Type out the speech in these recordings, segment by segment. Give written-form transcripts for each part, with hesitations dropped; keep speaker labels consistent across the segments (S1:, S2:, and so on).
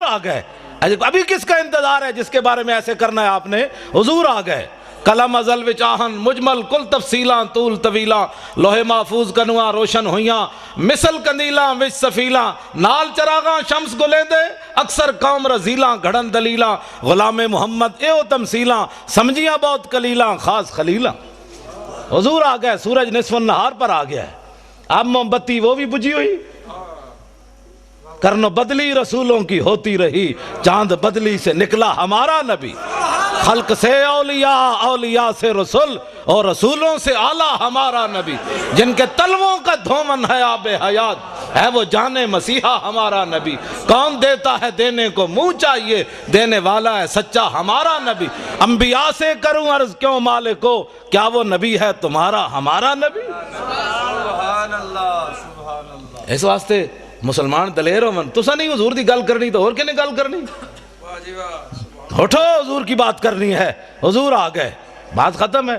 S1: آ گئے. ابھی کس کا انتظار ہے جس کے بارے میں ایسے کرنا ہے آپ نے؟ حضور آ گئے. کلم ازل وچ آہن مجمل کل تفصیلاں طول طویلاں لوہے محفوظ کنواں روشن ہویاں مثل کندیلاں وچ سفیلاں نال چراغاں شمس گلیندے اکثر قوم رزیلاں گھڑن دلیلاں غلام محمد ایو تمثیلاں سمجھیاں بہت کلیلاں خاص خلیلاں. حضور آ گئے. سورج نصف النہار پر آ گیا ہے. اب موم بتی وہ بھی بجھی ہوئی. کرن بدلی رسولوں کی ہوتی رہی چاند بدلی سے نکلا ہمارا نبی. خلق سے اولیاء اولیاء سے رسول اور رسولوں سے اعلیٰ ہمارا نبی. جن کے تلووں کا دھومن ہے آب حیات ہے وہ جانے مسیحا ہمارا نبی. کون دیتا ہے دینے کو منہ چاہیے دینے والا ہے سچا ہمارا نبی. انبیاء سے کروں عرض کیوں مالکو کیا وہ نبی ہے تمہارا ہمارا نبی.
S2: سبحان اللہ سبحان اللہ.
S1: اس واسطے مسلمان دلیر ہو من تسا نہیں حضور دی گل کرنی تو اور کنے گل کرنی.
S2: واہ جی واہ.
S1: اٹھو حضور کی بات کرنی ہے. حضور آ گئے. بات ختم ہے.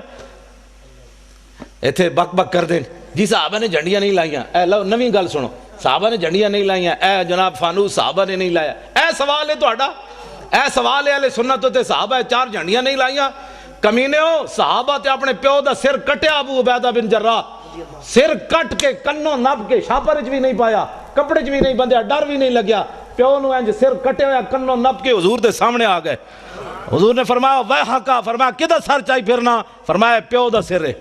S1: ایتھے بک بک کر دیں جی صحابہ نے جھنڈیاں نہیں لائیاں. اے لو نویں گل سنو. صحابہ نے جھنڈیاں نہیں لائیاں. اے جناب فانوس صحابہ نے نہیں لایا. اے سوال ہے تہاڈا. اے سوال ہے اہل سنت تے صحابہ 4 جھنڈیاں نہیں لائیاں. کمینے ہو صحابہ تے اپنے پیو دا سر کٹیا ابو عبیدہ بن جراح. سر کٹ کے کنوں نب کے شاپر بھی نہیں پایا کپڑے بھی نہیں بندھیا ڈر بھی نہیں لگیا. پیو نو انج سر کٹے ہویا کنوں نب کے حضور دے سامنے آ گئے. حضور نے فرمایا ویحا کا. فرمایا کدھر سر چاہی پھرنا؟ فرمایا پیو دا سر ہے.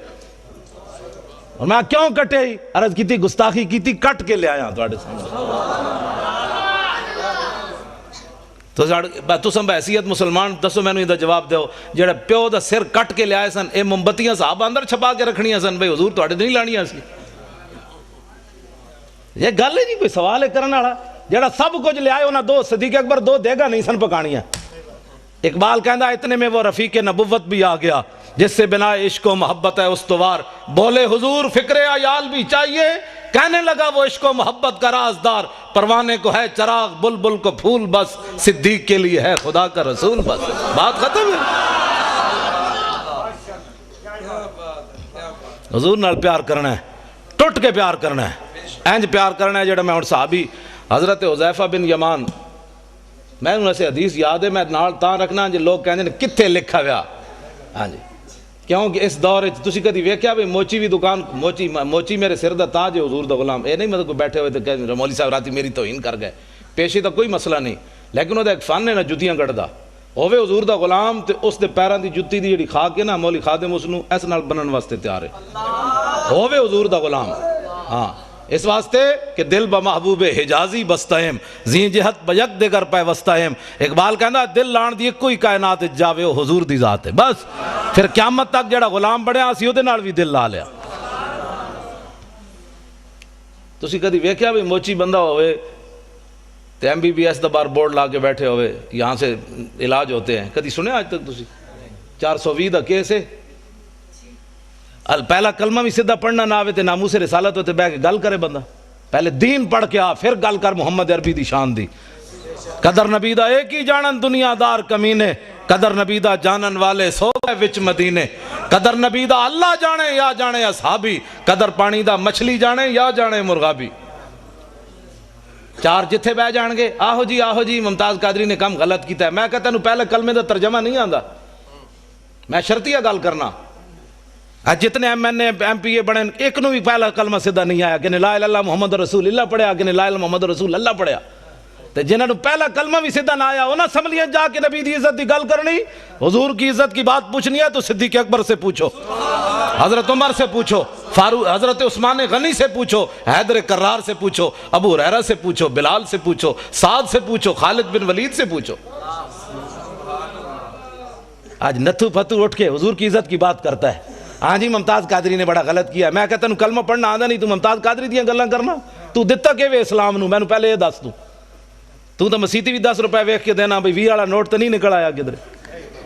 S1: فرمایا کیوں کٹے ہی؟ عرض کی تھی گستاخی کی تھی کٹ کے لے آیا تواڈے سامنے. تو سم بحیثیت مسلمان دسو میں نے ادھا جواب دیو جڑا پیو دا سر کٹ کے لے آئے سن اے مومبتیاں صحابہ اندر چھپا کے رکھنیاں سن بھئی حضور تواڈے نہیں لانیاں سی. یہ گل ہے جی کوئی سوال ہے کرنے والا. جڑا سب کچھ لے آئے انہاں 2 صدیق اکبر 2 دیگا نہیں سن پکانیاں. اقبال کہندا اتنے میں وہ رفیق نبوت بھی آ گیا جس سے بنا عشق و محبت ہے استوار. بولے حضور فکر عیال بھی چاہیے کہنے لگا وہ عشق و محبت کا رازدار. پروانے کو ہے چراغ بلبل کو پھول بس صدیق کے لیے ہے خدا کا رسول بس. بات ختم ہے. حضور نال پیار کرنا ہے ٹوٹ کے پیار کرنا ہے. اینج پیار کرنا ہے جڑا میں ہن صحابی حضرت حذیفہ بن یمان میں انہوں سے حدیث یاد ہے میں نال تاں رکھنا جو لوگ کہندے نے کتھے لکھا ہوا. ہاں جی کیونکہ اس دور تسی کدی ویکھیا بھئی موچی بھی دکان موچی میرے سر دا تاج ہے حضور دا غلام. اے نہیں مطلب کوئی بیٹھے ہوئے تو کہ مولوی صاحب راتی میری توہین کر گئے. پیشے دا کوئی مسئلہ نہیں لیکن وہ ایک فن ہے نا جتیاں گڑدا ہوے حضور دا غلام تے اس دے پیراں دی جُتی دی جڑی خاک ہے نا مولوی خادم اس نو اس نال بنن واسطے تیار ہے ہوے حضور دا غلام. ہاں اس واسطے کہ دل بمحبوب حجازی بستہم زین جہت بیک دیگر پہ وستہم. اقبال کہندا دل لان دی کوئی کائنات جاوے وہ حضور دی ذات ہے. بس پھر قیامت تک جڑا غلام بنیا سی اودے نال بھی دل لا لیا. تسی کدی ویکھیا بھی موچی بندہ ہوئے تے MBBS دا بار بورڈ لا کے بیٹھے ہوئے یہاں سے علاج ہوتے ہیں کدی سنے آج تک تسی 420 دا کیس ہے. پہلا کلمہ بھی سیدھا پڑھنا نہ آوے تے ناموس رسالت ہوتے بہ کے گل کرے بندہ. پہلے دین پڑھ کے آ پھر گل کر محمد عربی دی شان دی. قدر نبی دا ایک ہی جانن دنیا دار کمینے قدر نبی دا جانن والے سو گئے وچ مدینے. قدر نبی دا اللہ جانے یا جانے اصحابی قدر پانی دا مچھلی جانے یا جانے مرغابی. 4 جتھے بہ جان گے آہو جی ممتاز قادری نے کم غلط کیتا ہے. میں کہتا ہوں پہلے کلمے دا ترجمہ نہیں آندا میں شرطیہ گل کرنا. جتنے MNA MPA بڑے ایک نو بھی پہلا کلمہ سیدھا نہیں آیا کہ لا الہ الا اللہ محمد رسول اللہ پڑھیا کہ لا الہ الا محمد رسول اللہ پڑھیا. تے جنہاں نو پہلا کلمہ بھی سیدھا نہ آیا انہاں سمجھے جا کے نبی دی عزت دی گل کرنی حضور کی عزت کی بات پوچھنی ہے تو صدیق اکبر سے پوچھو حضرت عمر سے پوچھو حضرت عثمان غنی سے پوچھو حیدر کرار سے پوچھو ابو ہریرہ سے پوچھو بلال سے پوچھو سعد سے پوچھو خالد بن ولید سے پوچھو. آج نتھو پھتو اٹھ کے حضور کی عزت کی بات کرتا ہے. ہاں جی ممتاز قادری نے بڑا غلط کیا. میں کہتا ہوں کلمہ پڑھنا آندا نہیں تو ممتاز قادری دیاں گلاں کرنا. تو دتا کہ وے اسلام نو میں پہلے یہ دس دوں. تو مسیتی بھی 10 روپے ویکھ کے دینا بھئی 20 والا نوٹ تو نہیں نکل آیا کدھر.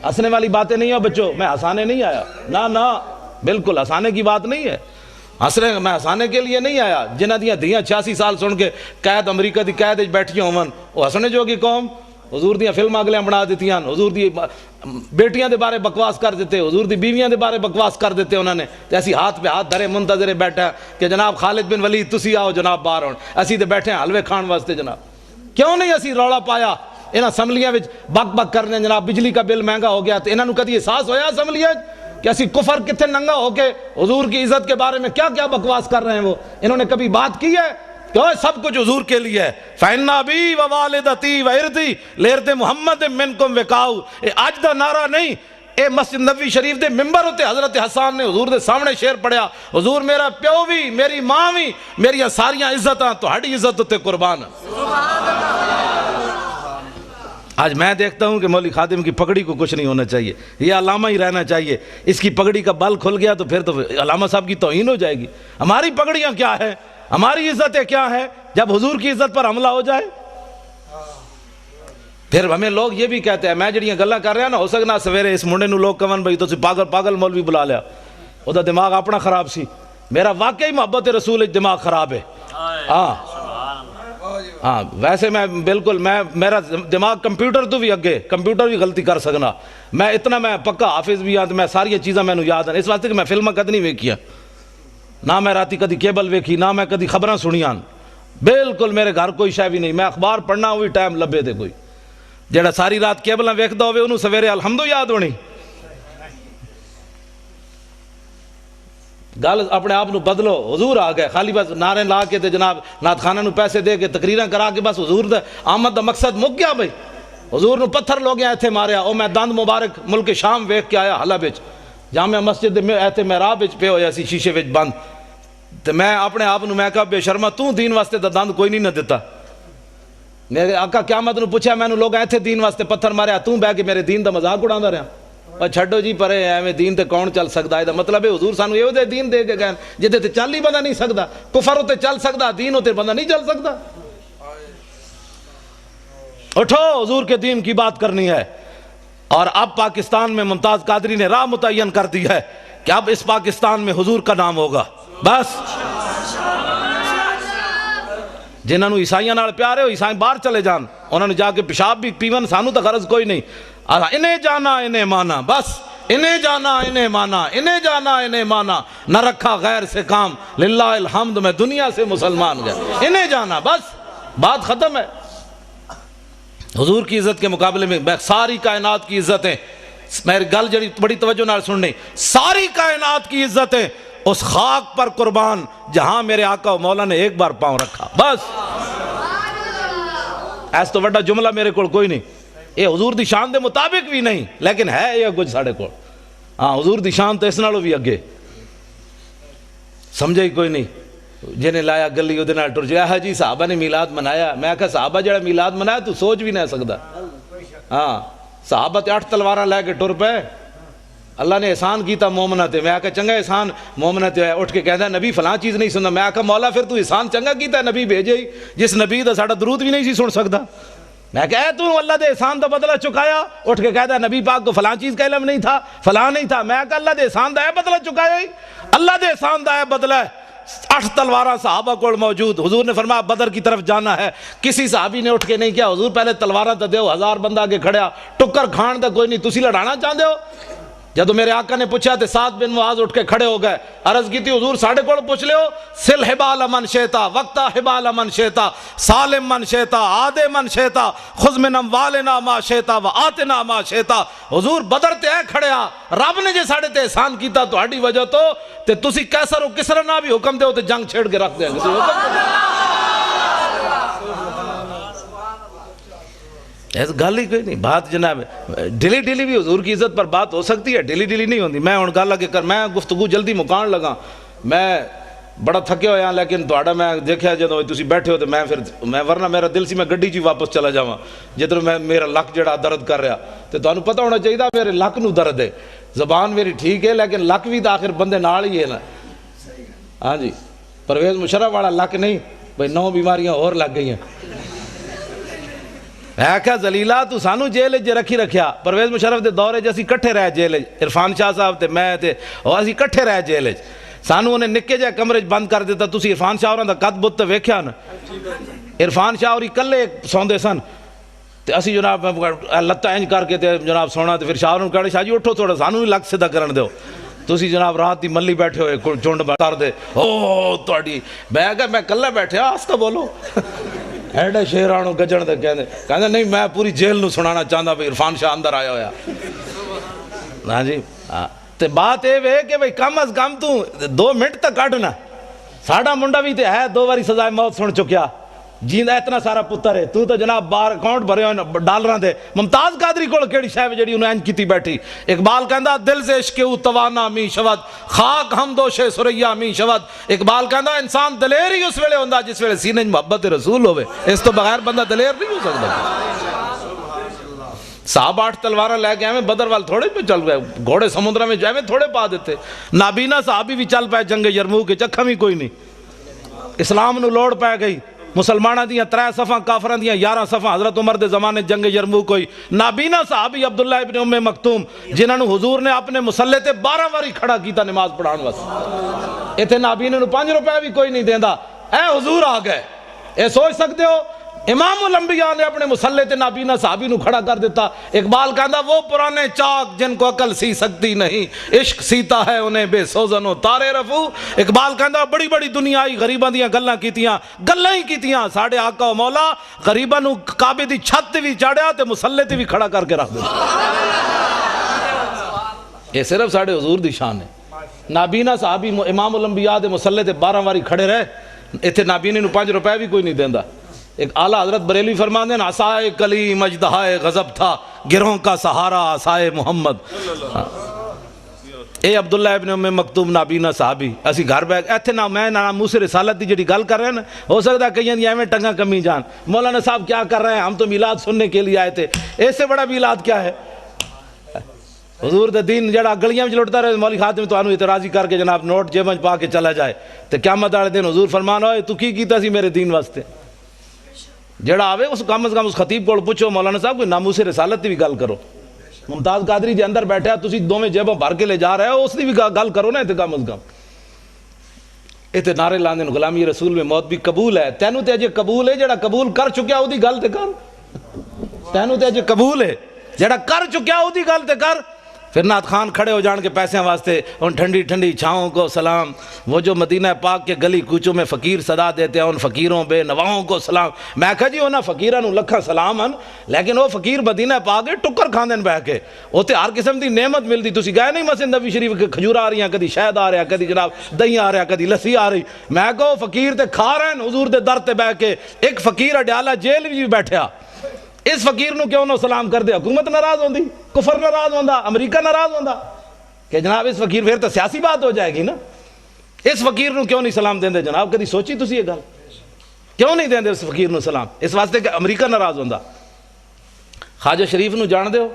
S1: ہنسنے والی باتیں نہیں ہو بچوں. میں ہنسانے نہیں آیا نہ بالکل ہنسانے کی بات نہیں ہے. میں ہنسانے کے لیے نہیں آیا. جنہ دیاں دھیاں 86 سال سن کے قید امریکہ دی قید وچ بیٹھیاں ہون وہ ہسنے جوگی قوم. حضور دیاں فلم اگلیاں بنا دیتیاں حضور دی بیٹیاں دے بارے بکواس کر دیتے حضور دی بیویاں دے بارے بکواس کر دیتے انہوں نے. تے اسی ہاتھ پہ ہاتھ دھرے منتظر بیٹھا کہ جناب خالد بن ولید تسی آؤ جناب باہر ہون اسی تے بیٹھے ہیں حلوے کھان واسطے. جناب کیوں نہیں اسی رولا پایا انہاں اسمبلیاں وچ بک بک کرنے جناب بجلی کا بل مہنگا ہو گیا تو انہاں نو کدی احساس ہویا اسمبلیاں کہ اسی کفر کتنے ننگا ہو کے حضور کی عزت کے بارے میں کیا کیا بکواس کر رہے ہیں وہ انہوں نے کبھی بات کی ہے کہ سب کچھ حضور کے لیے ہے فَإِنَّ أَبِي وَوَالِدَتِي وَإِرْضِي لِإِرْضِ مُحَمَّدٍ مِّنْكُمْ وِقَاؤُ آج دا نعرہ نہیں، اے مسجد نبوی شریف دے ممبر ہوتے حضرت حسان نے حضور دے سامنے شعر پڑھیا حضور میرا پیو بھی میری ماں بھی میری ساریاں عزتاں تہاڈی عزت ہوتے قربان۔ آج میں دیکھتا ہوں کہ مولوی خادم کی پگڑی کو کچھ نہیں ہونا چاہیے، یہ علامہ ہی رہنا چاہیے، اس کی پگڑی کا بل کھل گیا تو پھر تو علامہ صاحب کی توہین ہو جائے گی۔ ہماری پگڑیاں کیا ہے، ہماری عزتیں کیا ہے جب حضور کی عزت پر حملہ ہو جائے؟ پھر ہمیں لوگ یہ بھی کہتے ہیں، میں جڑیاں گلاں کر رہا ہوں نا، ہو سکنا سویرے اس منڈے نو لوگ کہن بھائی تو پاگل مولوی بلا لیا، وہ دا دماغ اپنا خراب سی، میرا واقعی محبت رسول دماغ خراب ہے۔ ہاں ویسے میں بالکل میرا دماغ کمپیوٹر تو بھی اگے، کمپیوٹر بھی غلطی کر سکنا، میں اتنا میں پکا حافظ بھی ہاں، میں ساری چیزاں میں یاد ہیں، اس واسطے کہ میں فلمیں کد نہیں ویکھیا، نہ میں راتی کدی کیبل ویکھی، نہ میں کدی خبراں سنیاں، بالکل میرے گھر کوئی شے بھی نہیں، میں اخبار پڑھنا وہی ٹائم لبے دے کوئی جڑا ساری رات کیبلاں ویکھدا ہوے انہوں سویرے الحمدو یاد ہونی۔ گل اپنے آپ نو بدلو، حضور آ گئے، خالی بس نعرے لا کے تے جناب نعت خانہ نو پیسے دے کے تقریراں کرا کے بس حضور دا آمد دا مقصد مک گیا بھائی۔ حضور نو پتھر لوگ ایتھے ماریا، او میں دند مبارک ملک شام ویکھ کے آیا حلب وچ، جامع مسجد دے ایتھے محراب وچ پے ہویا سی شیشے وچ بند، تے میں اپنے آپ نو میں کہا بے شرما تو دین واسطے دا دند کوئی نہیں نہ دیتا، میرے آقا قیامت نو پوچھا میں نو لوگ ایتھے دین واسطے پتھر ماریا، تو بہ کے میرے دین دا مذاق اڑاندا رہیا، اور چھڈو جی پرے ایویں دین تے کون چل سکدا ہے، دا مطلب ہے حضور سانو ایو دے دین دے کے گئے جدے تے چل ہی بندہ نہیں سکدا، کفر تے چل سکدا، دین تے بندہ نہیں چل سکدا۔ اٹھو حضور کے دین کی بات کرنی ہے، اور اب پاکستان میں ممتاز قادری نے راہ متعین کر دی ہے کہ اب اس پاکستان میں حضور کا نام ہوگا، بس جنہاں نو عیسائیاں نال پیار ہے وہ عیسائی باہر چلے جان، انہوں نے جا کے پیشاب بھی پیون، سانو تو غرض کوئی نہیں، انہیں جانا انہیں مانا، بس انہیں جانا انہیں مانا، انہیں جانا انہیں مانا، نہ رکھا غیر سے کام، للہ الحمد میں دنیا سے مسلمان گیا، انہیں جانا، بس بات ختم ہے۔ حضور کی عزت کے مقابلے میں ساری کائنات کی عزتیں، میری گل جڑی بڑی توجہ نال سننی، ساری کائنات کی عزتیں اس خاک پر قربان جہاں میرے آقا و مولا نے ایک بار پاؤں رکھا، بس ایس تو بڑا جملہ میرے کو کوئی نہیں، یہ حضور دی شان دے مطابق بھی نہیں لیکن ہے یہ کچھ ساڑھے کو، ہاں حضور دی شان تو اس نالوں بھی اگے، سمجھے ہی کوئی نہیں، جنہیں لایا گلی وہ دنال ٹر جائے، جی صحابہ نے میلاد منایا، میں کہا صحابہ جڑا میلاد منایا تو سوچ بھی نہیں سکتا، ہاں صحابہ تے 8 تلوارہ لے کے ٹر پہ، اللہ نے احسان کیتا مومنہ تے، میں کہا چنگا احسان مومنہ تے اٹھ کے کہتا ہے نبی فلاں چیز نہیں سننا، میں کہا مولا پھر تو احسان چنگا کیتا ہے نبی بھیجے ہی جس نبی دا ساڑا درود بھی نہیں سی سن سکتا، میں کہا تو اللہ دے احسان دا بدلہ چکایا، اٹھ کے کہتا ہے نبی پاک کو فلاں چیز کا علم نہیں تھا فلاں نہیں تھا، میں کہا اللہ دے احسان دا ہے بدلہ چکایا ہی، اللہ دے احسان دا ہے بدلہ ہے، 8 تلوارہ صحابہ کو موجود، حضور نے فرمایا بدر کی طرف جانا ہے، کسی صحابی نے اٹھ کے نہیں کیا حضور پہلے تلوارہ تا دیو، 1000 بندہ آگے کھڑیا، ٹکر کھان دا کوئی نہیں، تسی لڑانا چاہتے ہو؟ جب میرے آقا نے پوچھا تے سعد بن معاذ اٹھ کے کھڑے ہو گئے، عرض کی تھی حضور ساڑھے کوڑ پوچھ لے ہو، سل حبال من شیطا وقتا حبال من شیطا سالم من شیطا آدے من شیطا خذ من اموالنا ما شیطا و آتنا ما شیطا، حضور بدر تے اے کھڑیا، رب نے جے ساڑھے تے احسان کیتا تو ہاڑی وجہ تو تے تسی کیسر و کسر نہ بھی حکم دے ہو تے جنگ چھیڑ کے رکھ دیں گے، ایسا گل ہی کوئی نہیں، بات جناب ڈیلی ڈیلی بھی حضور کی عزت پر بات ہو سکتی ہے، ڈیلی ڈیلی نہیں ہوندی، میں ان گل لگے کر میں گفتگو جلدی مکان لگا، میں بڑا تھکے ہویا لیکن تھوڑا میں دیکھا جدوں تسی بیٹھے ہو تو میں ورنہ میرا دل سی میں گڈی جی واپس چلا جاواں جدھر میں میرا لک جڑا درد کر رہا تے تانوں پتہ ہونا چاہیے میرے لک نو درد ہے، زبان میری ٹھیک ہے لیکن لک بھی تو آخر بندے نال ہی ہے نا، ہاں جی پرویز مشرف والا لک نہیں بھئی 9 بیماریاں اور لگ گئی ہیں، میں کہا زلیلہ تو سانو جیل جے رکھی رکھیا، پرویز مشرف دے دورے جے اسی کٹھے رہ جیل، عرفان شاہ صاحب تے میں تے اور اسی کٹھے رہ جیل، سانو انہیں نکے جائے کمرے بند کر دیتا، تسی عرفان شاہ اور دا قد بت تے ویکھیا نا، عرفان شاہ اور کلے سوندے سن تے اسی جناب لتہ انج کر کے تے جناب سونا تے پھر شاہ اور کہے شاہ جی اٹھو تھوڑا سانو بھی لگ سیدھا کرن دیو، تسی جناب رات دی ملی بیٹھے ہوئے چونڈ کر دے او تہاڈی، میں کہا میں کلے بیٹھے آستہ بولو ایڈے شیرانو گجن دے کہندے نہیں میں پوری جیل نو سنانا چاہتا بھئی عرفان شاہ اندر آیا ہویا. ہاں جی تے بات اے وے کہ بھئی کم از کم تو 2 منٹ تک کڈنا. ساڈا منڈا بھی تے ہے 2 واری سزائے موت سن چکیا جیندا اتنا سارا پتر ہے. تو جناب بار اکاؤنٹ بھرے ہوئے ڈالراں دے. ممتاز قادری کول کیڑی شے جڑی انہوں انج کیتی بیٹھی. اقبال کہندا دل سے عشق او توانا می شود خاک ہم دوش سریا می شود. اقبال کہندا انسان دلیر ہی اس ویلے ہوندا جس ویلے سینے محبت رسول ہوے. اس تو بغیر بندہ دلیر نہیں ہو سکتا. صاحب 8 تلواراں لے کے ایویں بدر وال تھوڑے پہ چل گئے. گھوڑے سمندر میں ایویں تھوڑے پا دیتے. نابینا صحابی بھی چل پائے جنگ یرموک کے چکھا بھی کوئی نہیں. اسلام نو لوڑ پہ گئی. مسلمانہ دیاں 3 صفحاں کافران دیاں 11 صفحاں. حضرت عمر دے زمانے جنگ یرموک ہوئی. نابینا صحابی عبداللہ ابن ام مکتوم جنہاں نو حضور نے اپنے مسلح تے 12 واری کھڑا کیتا نماز پڑھان واسطے. ایتھے نابینے نو 5 روپے بھی کوئی نہیں دیندا. اے حضور آ گئے. اے سوچ سکتے ہو امام الانبیاء نے اپنے مسلح تے نابینا صحابی نو کھڑا کر دیتا. اقبال کہندا وہ پرانے چاک جن کو عقل سی سکتی نہیں عشق سیتا ہے انہیں بے سوزن و تارے رفو. اقبال کہندا بڑی بڑی دنیا آئی غریباں دیاں گلاں کیتیاں گلاں ہی کیتیاں. ساڈے آقا و مولا غریباں نو کعبے دی چھت تے وی چاڑیا تے مسلح تے وی کھڑا کر کے رکھ دتا. یہ صرف ساڈے حضور دی شان ہے. نابینا صحابی امام الانبیاء دے مسلح تے 12 واری کھڑے رہے. ایتھے نابینے نو 5 روپے بھی کوئی نہیں دیندا. ایک اعلیٰ حضرت بریلوی فرماندے ہیں عصائے کلیم اژدہائے غضب تھا گروہوں کا سہارا عصائے محمد. اے عبداللہ ابن ام مکتوم نابینا صحابی اسی گھر بیٹھ ایتھے نہ میں نہ موسیٰ رسالت دی جڑی گل کر رہے ہیں نا ہو سکتا ہے کہیں دی ایویں ٹنگا کمی جان. مولانا صاحب کیا کر رہے ہیں ہم تو میلاد سننے کے لیے آئے تھے. اس سے بڑا میلاد کیا ہے. حضور دے دین جڑا گلیاں وچ لٹدا رہے مولوی خادم تو انو اعتراضی کر کے جناب نوٹ جیب وچ پا کے چلا جائے تے قیامت والے دن حضور فرمان ہوئے تو کی کیتا سی میرے دین واسطے. جڑا آوے اس کم از کم اس خطیب کو پوچھو مولانا صاحب کوئی ناموس رسالت دی بھی گل کرو. ممتاز قادری جی اندر بیٹھا تسی دوویں جیباں بھر کے لے جا رہے ہو اس دی بھی گل کرو نا. تے کم از کم ایتھے نعرے لاندے غلامی رسول میں موت بھی قبول ہے. تینوں تے اجے قبول ہے جڑا قبول کر چکیا او دی گل تے کر. تینوں تے اجے قبول ہے جڑا کر چکیا او دی گل تے کر. پھر نعت خان کھڑے ہو جان کے پیسے واسطے ان ٹھنڈی ٹھنڈی چھاؤں کو سلام. وہ جو مدینہ پاک کے گلی کوچوں میں فقیر صدا دیتے ہیں ان فقیروں بے نواؤں کو سلام. میں کہا جی انہاں فقیراں نو لکھاں سلام ہیں لیکن وہ فقیر مدینہ پاک کے ٹکر کھاندے بہ کے اوتے ہر قسم دی نعمت ملدی. تسی گئے نہیں مسجد نبوی شریف کے کھجور آ رہی ہیں کدی شہد آ رہا کدی جناب دہی آ رہا کدی لسی آ رہی. میں کہو فقیر تے کھا رہے ہیں حضور دے در تے بہ کے. ایک فقیر اڈیالہ جیل بھی بیٹھا اس فقیر نو کیوں نو سلام کر دے. حکومت ناراض ہوندی کفر ناراض ہوندا امریکہ ناراض ہوندا کہ جناب اس فقیر پھر تو سیاسی بات ہو جائے گی نا. اس فقیر نو کیوں نہیں سلام دیندے جناب. کدی سوچی تسی یہ گل کیوں نہیں دیندے اس فقیر نو سلام. اس واسطے کہ امریکہ ناراض ہوندا. خواجہ شریف نو جان دے ہو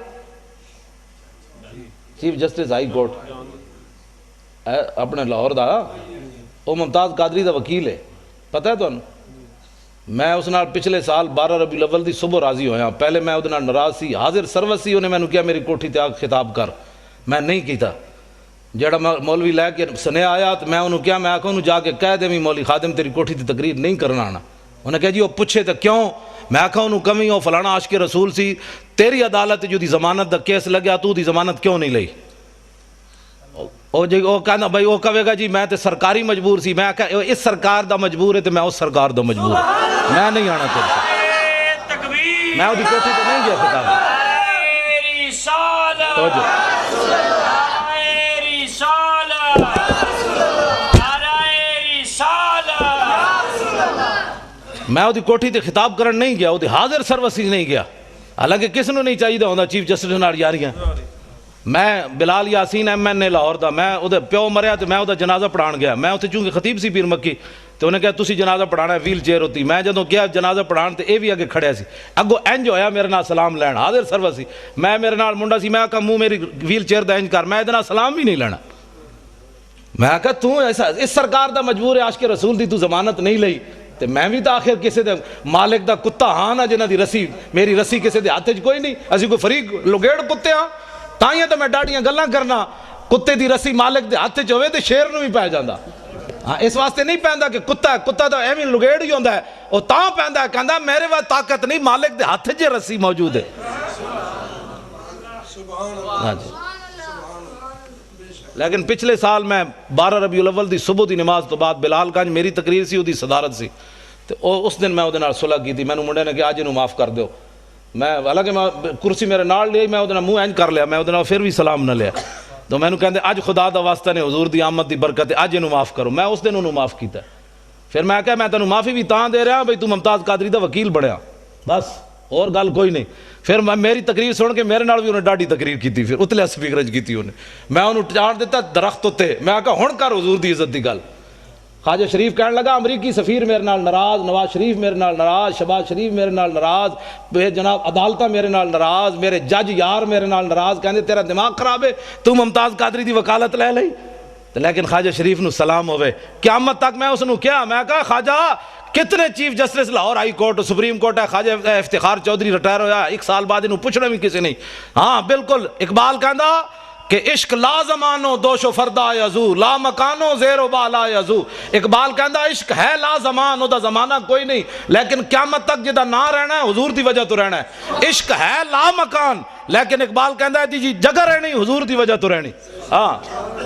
S1: چیف جسٹس ہائی کورٹ اپنے لاہور دا وہ ممتاز قادری دا وکیل ہے. پتہ ہے تانوں میں اس نال پچھلے سال 12 ربیع الاول دی صبح راضی ہویا. پہلے میں اودے نال ناراض سی. حاضر سروس سی انہیں مینوں کیا میری کوٹھی تے آ خطاب کر. میں نہیں کیتا. جڑا مولوی لے کے سنیا آیا تو میں انہوں کیا میں آکھوں انہوں جا کے کہہ دے میں مولوی خادم تیری کوٹھی تے تقریر نہیں کرنا آنا. انہیں کہا جی وہ پوچھے تو کیوں. میں آکھا انہوں کمی ہو فلانا عاشق رسول سی تیری عدالت جو دی ضمانت دا کیس لگیا تو دی ضمانت کیوں نہیں لئی. وہ کہنا بھائی وہ کہے گا جی میں تے سرکاری مجبور سی. میں کہا اس سرکار دا مجبور ہے تو میں اس سرکار دا مجبور ہے. میں نہیں آنا چاہتا. میں وہ دی کوٹھی تے نہیں گیا خطاب. میں وہ دی کوٹھی تے خطاب کرن نہیں گیا. وہ دی حاضر سروسی نہیں گیا. حالانکہ کس نو نہیں چاہیے ہوندہ چیف جسٹس نال یاریاں. میں بلال یاسین ایم این اے لاہور دا میں وہ پیو مریا تو میں وہ جنازہ پڑھان گیا. میں اتنے چونکہ خطیب سی پیر مکی تو انہیں کہا تسی جنازہ پڑھانا ہے ویل چیئر ہوتی. میں جدوں گیا جنازہ پڑھان تو اے بھی اگے کھڑیا سی. اگو انج ہویا میرے نال سلام لین حاضر سرور سی. میں میرے نال منڈا سی. میں کہا منہ میری ویل چیئر دا انج کر. میں ادنا سلام بھی نہیں لینا. میں کہا تو ایسا اس سرکار دا مجبور ہے عاشق رسول دی تو ضمانت نہیں لئی. تو میں بھی تو آخر کسی دے مالک دا کتا ہاں نا جنہ دی رسی میری رسی کسی دے ہاتھ کوئی نہیں. اسی کوئی فریق لگیڑ کتے ہاں تائیں تو میں ڈاڈیاں گلاں کرنا. کتے دی رسی مالک دے ہاتھ چ ہوئے تے شیر نو بھی پے جاندا. ہاں اس واسطے نہیں پیندا کہ کتا ہے. کتا تو ایویں لگیڑ ہی ہوندا ہے. او تاں پیندا ہے کہندا میرے وا طاقت نہیں مالک دے ہاتھ چ رسی موجود ہے. ہاں جی. لیکن پچھلے سال میں 12 ربیع الاول دی صبح دی نماز تو بعد بلال گنج میری تقریر سی دی صدارت سی تو اس دن میں وہ صلح کی تھی. مینوں منڈے نے کہ اج انہوں معاف کر دیو. میں حالانکہ میں کرسی میرے نال لی, میں وہ منہ اینج کر لیا, میں وہ پھر بھی سلام نہ لیا. تو مینوں کہندے اج خدا دا واسطہ نے حضور دی آمد دی برکت اج انہوں معاف کرو. میں اس دن انہوں معاف کیتا. پھر میں کہا میں تینوں معافی بھی تاں دے رہا بھئی تو ممتاز قادری دا وکیل بنیا, بس اور گل کوئی نہیں. پھر میری تقریر سن کے میرے نال بھی انہیں ڈاڈی تقریر کیتی, پھر اتلے سپیکر کی تھی انہیں. میں انہوں چاڑ دیتا درخت ہوتے, میں کہا ہن کر حضور دی عزت دی گل. خواجہ شریف کہنے لگا امریکی سفیر میرے نال ناراض, نواز شریف میرے نال ناراض, شہباز شریف میرے نال ناراض, بے جناب عدالتہ میرے نال ناراض, میرے جج یار میرے نال ناراض. کہندے تیرا دماغ خراب ہے, تو ممتاز قادری دی وکالت لے لئی. لیکن خواجہ شریف نو سلام ہوئے. قیامت تک میں اس نو کیا, میں کہا خواجہ کتنے chief justice Lahore high court supreme court ہے, خواجہ افتخار چودھری ریٹائر ہویا 1 سال بعد انہوں پوچھنا بھی کسی نہیں. ہاں بالکل اقبال کہندا کہ عشق لا زمانو دوش و فردا یزو, لا مکانو زیر و بالا یزو. اقبال کہندا عشق ہے لا زمان, دا زمانہ کوئی نہیں, لیکن قیامت تک جدا نہ رہنا ہے حضور دی وجہ تو رہنا ہے. عشق ہے لا مکان, لیکن اقبال کہندا ہے جی جگہ رہنی حضور دی وجہ تو رہنی. ہاں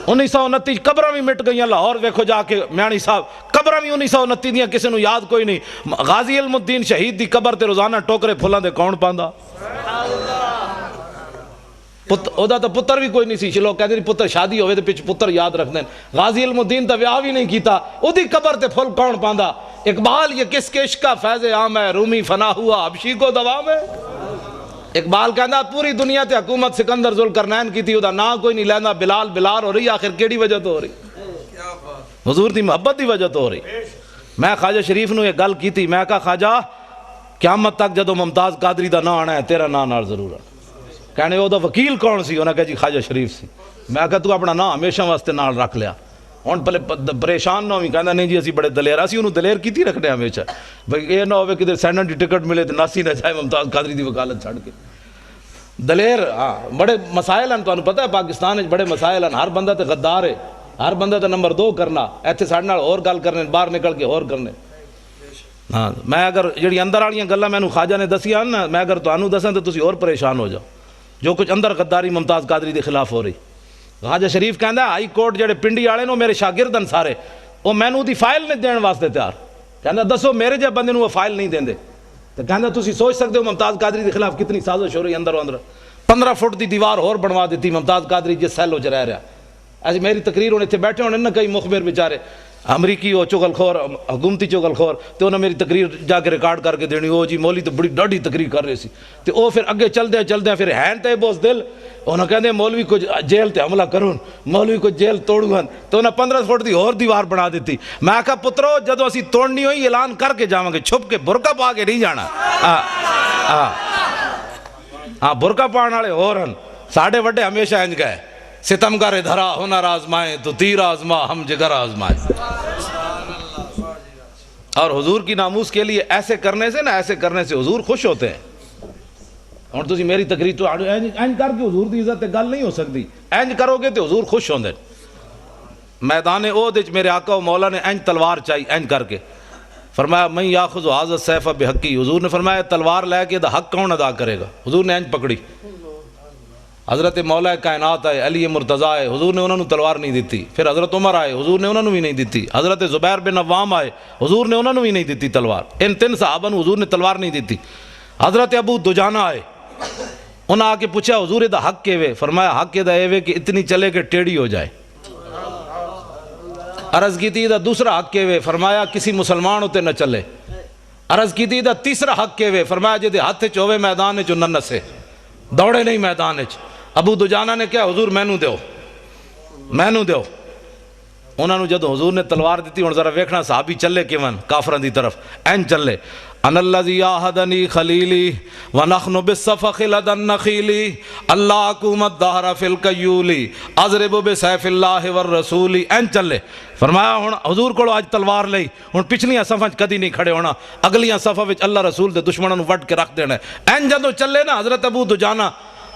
S1: 1929 قبراں بھی مٹ گئیاں لاہور, ویکھو جا کے میانی صاحب قبراں بھی 1929 دیاں کسی نو یاد کوئی نہیں. غازی علم الدین شہید دی قبر تے روزانہ ٹوکرے پھلاں دے کون پاندا. اودا تو پتر بھی کوئی نہیں سی, لوگ کہتے ہیں پتر شادی ہوئے تو پچھ پتر یاد رکھ دیں. غازی علم الدین تو ویاہ بھی نہیں کیتا, اودی قبر تے پھل کون پاندا. اقبال یہ کس کے عشق کا فیض عام ہے, رومی فنا ہوا حبشی کو دوام ہے. اقبال کہندا پوری دنیا تے حکومت سکندر ذوالقرنین کی تھی, ادا نا کوئی نہیں لینا, بلال بلال ہو رہی, آخر کیڑی وجہ تو ہو رہی, حضور دی محبت دی وجہ تو ہو رہی. میں خواجہ شریف نو یہ گل کی تھی, میں کہا خواجہ قیامت تک جدو ممتاز قادری دا نا آنا ہے تیرا نا نال ضرور آنا. کہنے وہ دا وکیل کون سی, انہوں نے کہا جی خواجہ شریف سی. میں کہا تو اپنا نا ہمیشہ واسطے نال رکھ لیا, ہن پہلے پریشان نہ ہوئی. کہنا نہیں جی اسی بڑے دلیر, اسی انہوں دلیر کی تھی رکھنے ہمیشہ, بھئی یہ نہ ہوئے کہ سینٹ دی ٹکٹ ملے تو ناسی نہ جائے ممتاز قادری دی وکالت چھڑ کے. دلیر ہاں بڑے مسائل ہیں, تو پتہ ہے پاکستان میں بڑے مسائل ہیں. ہر بندہ تے غدار ہے, ہر بندہ تے نمبر 2 کرنا, ایتھے ساڈے نال اور گل کرنے, باہر نکل کے اور کرنے. ہاں میں اگر جڑی اندر والیاں گلاں مینوں خواجہ نے دسیاں نا, میں اگر تانوں دساں تو تسی اور پریشان ہو جاؤ. جو کچھ اندر غداری ممتاز قادری دے خلاف ہو رہی. خواجہ شریف کہندا ہائی کورٹ جڑے پنڈی والے نو میرے شاگردن سارے, وہ مینوں دی فائل نہیں دین واسطے تیار. کہندا دسو میرے جے بندے نو وہ فائل نہیں دیندے. تو کہندا تسی سوچ سکتے ہو ممتاز قادری دے خلاف کتنی سازش ہو رہی اندر اندر. 15 فٹ دی دیوار اور بنوا دیتی ممتاز قادری جس سیل وچ رہ رہا. ایسی میری تقریر ہونے تھے بیٹھے ہونے نا کئی مخبر بیچارے امریکی ہو چغل خور, حکومتی چغل خور, تو انہوں نے میری تقریر جا کے ریکارڈ کر کے دینی, او جی مولی تو بڑی ڈاڈی تقریر کر رہے سی. تو وہ پھر اگے چل دیں پھر ہین تے بوس دل, انہوں کہتے ہیں مولوی کو جیل تے حملہ کرون, مولوی کو جیل توڑوں. تو انہوں 15 فٹ دی اور دیوار بنا دیتی. میں کہا پترو جدو اسی توڑنی ہوئی اعلان کر کے جاواں گے, چھپ کے برقع پا کے نہیں جانا. ہاں برقع پانے والے اور ہیں, ساڑھے وڈے ہمیشہ انج گئے, ستمگر دھرا ہنر آزمائیں تو تیر آزما ہم جگر آزمائیں. اور حضور کی ناموس کے لیے ایسے کرنے سے حضور خوش ہوتے ہیں. اور تسی میری تقریر تو اینج کر کے حضور دی عزت گل نہیں ہو سکتی, اینج کرو گے تو حضور خوش ہوندے. میدان احد وچ میرے آقا و مولا نے اینج تلوار چاہی, اینج کر کے فرمایا من یاخذ ھذا السیف بحقی. حضور نے فرمایا تلوار لے کے دا حق کون ادا کرے گا. حضور نے اینج پکڑی. حضرت مولا کائنات آئے, علی مرتضیٰ آئے, حضور نے انہوں نے تلوار نہیں دیتی. پھر حضرت عمر آئے, حضور نے انہوں نے بھی نہیں دیتی. حضرت زبیر بن عوام آئے, حضور نے انہوں نے بھی نہیں دیتی تلوار. ان 3 صحابہ نے حضور نے تلوار نہیں دیتی. حضرت ابو دجانہ آئے, انہوں آ کے پوچھا حضور دا حق کے وے. فرمایا حق دا اے وے کہ اتنی چلے کہ ٹیڑھی ہو جائے. عرض کی تھی دا دوسرا حق کے وے. فرمایا کسی مسلمان ہوتے نہ چلے. عرض کی تھی دا تیسرا حق کے وے. فرمایا جے دے ہاتھ چوے میدان جو نہ نسے, دوڑے نہیں میدان وچ. ابو دجانہ نے کہا حضور مینوں دیو. انہوں نے جدو حضور نے تلوار دیتی, ہن ذرا ویکھنا صحابی چلے کیون کافراں دی طرف, این چلے. ان الذی آہدنی خلیلی ونحن بالصفخ لدى النخیل اللہ حکومت دہر فی القیولی اضرب بسیف اللہ والرسول. این چلے. فرمایا ہن حضور کو آج تلوار لئی, ہن پچھلیاں صفاں کدی نہیں کھڑے ہونا, اگلیاں صفاں وچ اللہ رسول دے دشمناں نوں وڈ کے رکھ دینا. این جدو چلے نا حضرت ابو دجانہ,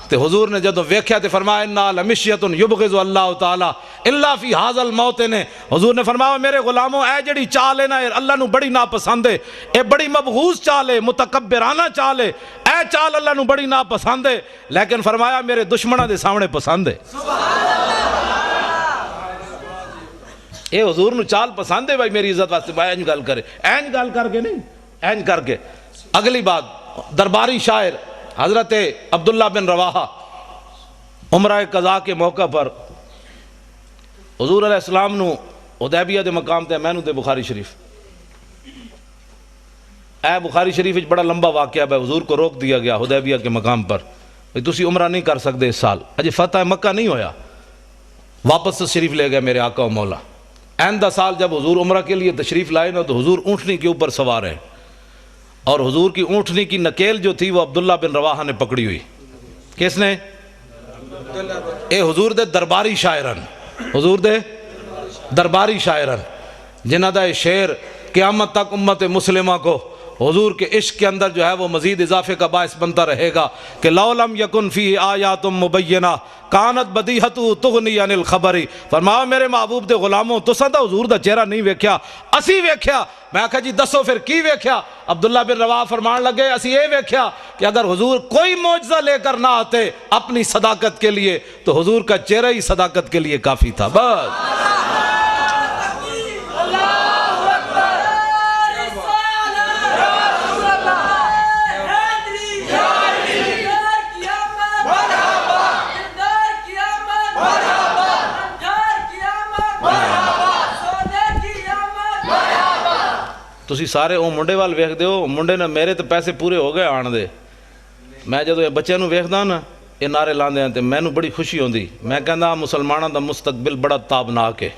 S1: تو حضور نے جدو ویکھیا تے فرمایا انا لمشیۃ یبغض اللہ تعالی الا فی ھذا الموطن. حضور نے فرمایا میرے غلاموں اے جڑی چال ہے نا اللہ نو بڑی ناپسند ہے, اے بڑی مبغوض چال ہے, متکبرانہ چال ہے, اے چال اللہ نو بڑی ناپسند ہے, لیکن فرمایا میرے دشمناں دے سامنے پسند ہے. یہ حضور نو چال پسند ہے بھائی میری عزت واسطے بھائی اینج گل کرے، اینج گل کر کے نہیں، اینج کر کے۔ اگلی بات، درباری شاعر حضرت عبداللہ بن رواحہ عمرہ قضاء کے موقع پر حضور علیہ السلام نو حدیبیہ دے مقام تے میں نو تے بخاری شریف، اے بخاری شریف وچ بڑا لمبا واقعہ ہے، حضور کو روک دیا گیا حدیبیہ کے مقام پر، تسی عمرہ نہیں کر سکتے اس سال، اجے فتح مکہ نہیں ہویا، واپس تشریف لے گئے میرے آقا و مولا۔ آئندہ سال جب حضور عمرہ کے لیے تشریف لائے نا تو حضور اونٹنی کے اوپر سوار ہیں، اور حضور کی اونٹنی کی نکیل جو تھی وہ عبداللہ بن رواحہ نے پکڑی ہوئی۔ کس نے؟ اے حضور دے درباری شاعرن، حضور دے درباری شاعرن، جنہ دا شعر قیامت تک امت مسلمہ کو حضور کے عشق کے اندر جو ہے وہ مزید اضافے کا باعث بنتا رہے گا کہ لو لم یکن فیہ آیات مبینہ کانت بدیہۃ تغنی عن الخبر۔ فرمایا میرے محبوب دے غلاموں تساں دا حضور دا چہرہ نہیں ویکھیا، اسی ویکھیا۔ میں کہا جی دسو پھر کی ویکھیا؟ عبداللہ بن رواحہ فرمان لگے اسی یہ ویکھیا کہ اگر حضور کوئی معجزہ لے کر نہ آتے اپنی صداقت کے لیے تو حضور کا چہرہ ہی صداقت کے لیے کافی تھا۔ بس تسی سارے او منڈے وال ویکھ دیو، منڈے نے میرے تے پیسے پورے ہو گئے آن دے، میں جدو یہ بچے نو ویکھدا نا یہ نعرے لاندے ہیں تے مینوں بڑی خوشی ہوندی، میں کہندا مسلماناں دا مستقبل بڑا تابناک ہے۔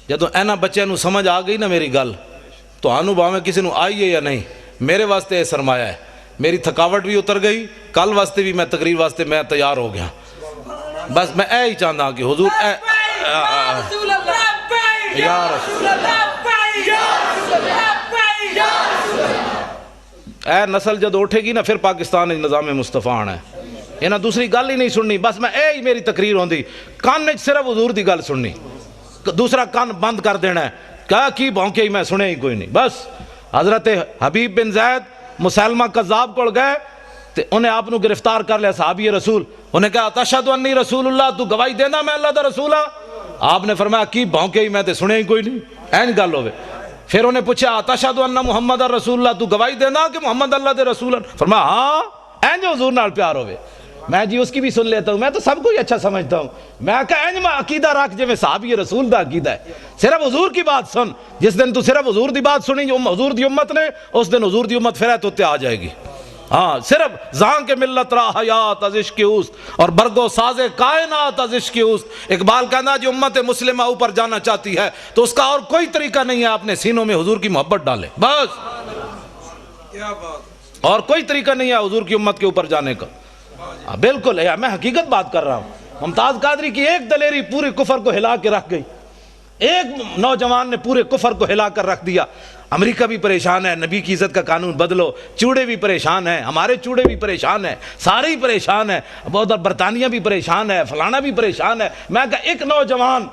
S1: جدو اینا بچے نو سمجھ آ گئی نا میری گل تو آنو باویں کسی نو آئی ہے یا نہیں، میرے واسطے یہ سرمایہ ہے، میری تھکاوٹ بھی اتر گئی، کل واسطے بھی میں تقریر واسطے میں تیار ہو گیا۔ بس میں اے ہی چاہتا کہ حضور اے یا رسول اے نسل جد اٹھے گی نا پھر پاکستان نظام مصطفیٰ آنا ہے، یہ نہ دوسری گل ہی نہیں سننی، بس میں اے ہی میری تقریر ہوندی، کان نے صرف حضور دی گل سننی، دوسرا کان بند کر دینا ہے، کیا کی بھونکے ہی میں سنے ہی کوئی نہیں۔ بس حضرت حبیب بن زید مسلمہ کذاب کو گئے تے انہیں آپ نو گرفتار کر لیا صحابی رسول، انہیں کہا تشہد انی رسول اللہ، تو گواہی دینا میں اللہ دا رسول ہاں؟ آپ نے فرمایا کی بھونکے ہی میں تے سنے ہی کوئی نہیں، این گل ہوئے۔ پھر انہیں پوچھا تشہد ان محمد رسول اللہ، تو گواہی دینا کہ محمد اللہ دے رسول ہیں؟ فرمایا ہاں، این جو حضور نال پیار ہوئے۔ میں جی اس کی بھی سن لیتا ہوں، میں تو سب کو ہی اچھا سمجھتا ہوں، میں کہا این میں عقیدہ رکھ جو میں صحابی رسول دا عقیدہ ہے، صرف حضور کی بات سن، جس دن تو صرف حضور دی بات سنی جو حضور دی امت نے، اس دن حضور دی امت پھر تو تے آ جائے گی۔ ہاں صرف زان کے ملت را حیات از عشق اوست اور برگو ساز کائنات از عشق اوست۔ اقبال کہنا جو امت مسلمہ اوپر جانا چاہتی ہے تو اس کا اور کوئی طریقہ نہیں ہے اپنے سینوں میں حضور کی محبت ڈالے، بس اور کوئی طریقہ نہیں ہے حضور کی امت کے اوپر جانے کا۔ بالکل ہے، میں حقیقت بات کر رہا ہوں۔ ممتاز قادری کی ایک دلیری پورے کفر کو ہلا کے رکھ گئی، ایک نوجوان نے پورے کفر کو ہلا کر رکھ دیا۔ امریکہ بھی پریشان ہے، نبی کی عزت کا قانون بدلو، چوڑے بھی پریشان ہیں، ہمارے چوڑے بھی پریشان ہیں، سارے ہی پریشان ہیں، ادھر برطانیہ بھی پریشان ہے، فلانا بھی پریشان ہے۔ میں کہا ایک نوجوان